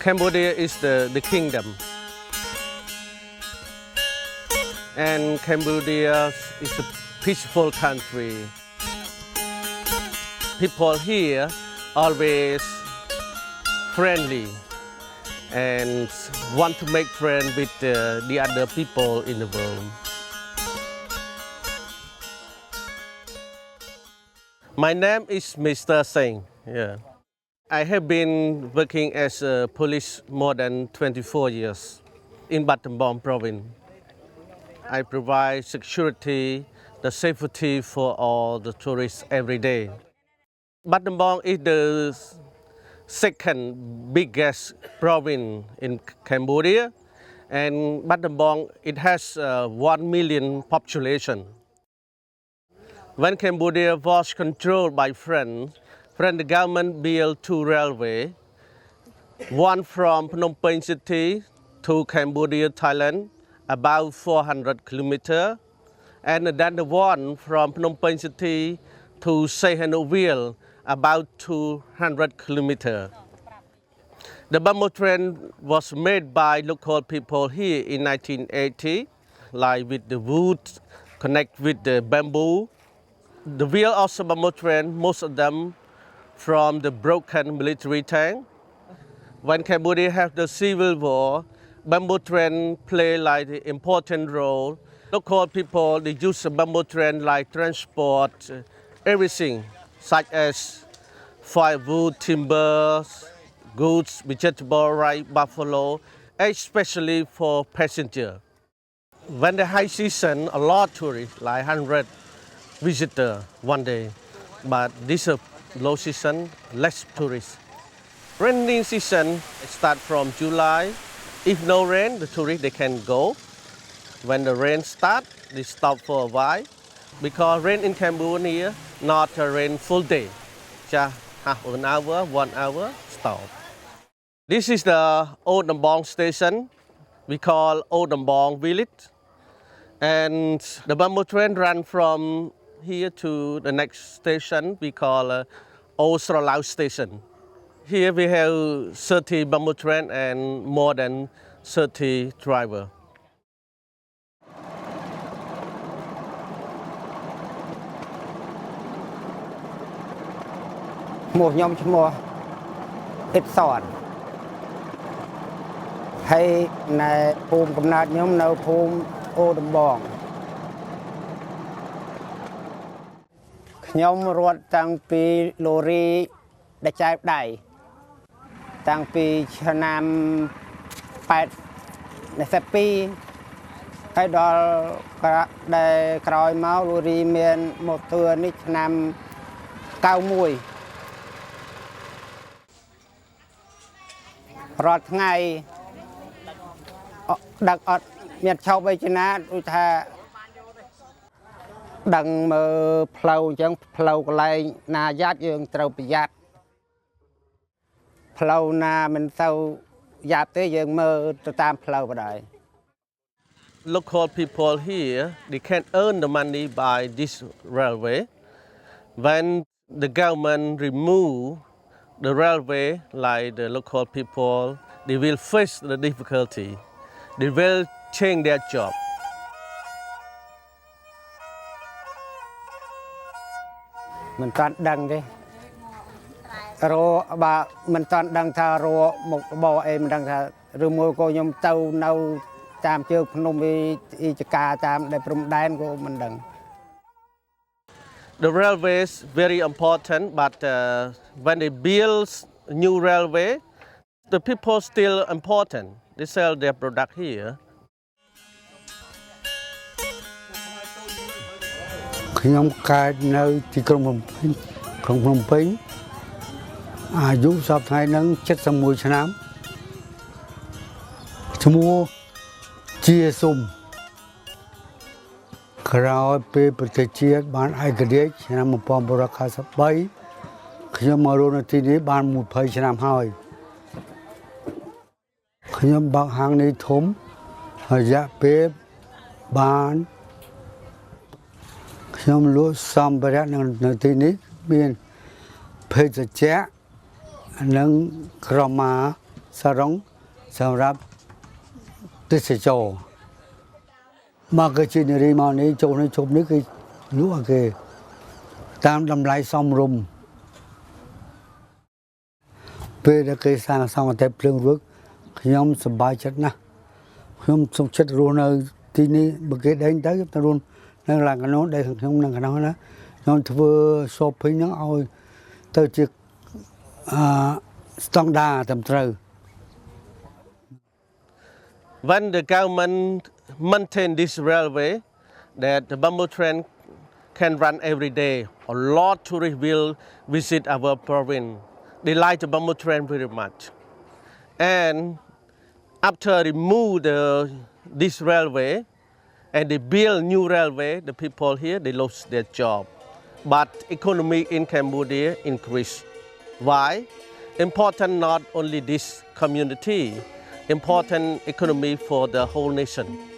Cambodia is the kingdom. And Cambodia is a peaceful country. People here always friendly and want to make friends with the other people in the world. My name is Mr. Singh. Yeah. I have been working as a police more than 24 years in Battambang province. I provide security, the safety for all the tourists every day. Battambang is the second biggest province in Cambodia, and Battambang it has 1 million population. When Cambodia was controlled by France, the government built 2 railways, one from Phnom Penh city to Cambodia, Thailand, about 400 kilometers, and then the one from Phnom Penh city to Sihanoukville, about 200 kilometers. The bamboo train was made by local people here in 1980, like with the wood, connect with the bamboo. The wheel of the bamboo train, most of them from the broken military tank. When Cambodia had the civil war, bamboo train play like an important role. Local people, they use the bamboo train like transport everything, such as firewood, timbers, goods, vegetable, rice, buffalo, especially for passenger. When the high season, a lot of tourists, like 100 visitors one day. But this is low season, less tourists. Rainy season start from July. If no rain, the tourists they can go. When the rain start, they stop for a while. Because rain in Cambodia, not a rain full day. Just half an hour, 1 hour, stop. This is the Old Battambang station. We call Old Battambang village. And the bamboo train run from here to the next station we call Old Sralau station. Here we have 30 bamboo train and more than 30 drivers. It's on. Hey, na phum cầm nát nhóm nấu phum Old Battambang. Nhóm rốt tăng pi lori đã chạy đẩy tăng pi cho nam 8 nếp pi cái đó để còi máu lori miền một tưa nít nam cao mùi rốt ngày đặc ọt miền châu bây giờ na đôi thà đằng mờ phâu chẳng phâu lại na giát dương trâu bị giát phâu na mình sau giát tới dương mờ tam phâu vào đây. Local people here, they can earn the money by this railway. When the government remove the railway, like the local people, they will face the difficulty. They will change their job. Mình toàn đăng đi, rồi bà mình toàn đăng thà rồi một bò em đăng thà rồi mua cô nhom tàu nâu tam chưa nôm đi cả tam để prom đan cô mình đăng. The railway is very important, but when they build a new railway, the people still important. They sell their product here. Khi ông cài nơi thì không Phnom Penh, dù sắp thay nâng chất sang mùi chân ám, chúng mua chia xung, khảo bê bật chia bán ai cái đấy, chân ám một bom bò khá sắp bay, khi ông mở rôn thì đấy bán một phơi chân ám hơi, khi ông bạc hàng này thốn, hơi dạ bê bán nhóm lúa xăm bờ đất nâng tây nít biên phê chè nâng crom má សារ៉ុងសម្រាប់ទេសចរមកគឺជានារីមកនេះចូលនេះជប់នេះគឺលក់ឲ្យគេតាមតម្លៃសមរម្យពេលដែលគេសាងសង់តែភ្លើងរួចខ្ញុំសប្បាយចិត្តណាស់ខ្ញុំសុខចិត្តរស់នៅទីនេះបើគេដេញទៅទៅរស់នៅឡានកណោដែលខ្ញុំនៅកណោណាខ្ញុំធ្វើ shopping ហ្នឹងឲ្យទៅជាស្តង់ដារត្រឹមត្រូវ When the government maintain this railway, that the bamboo train can run every day, a lot of tourists will visit our province. They like the bamboo train very much. And after remove this railway and they build new railway, the people here, they lost their job. But economy in Cambodia increased. Why? Important not only this community, important economy for the whole nation.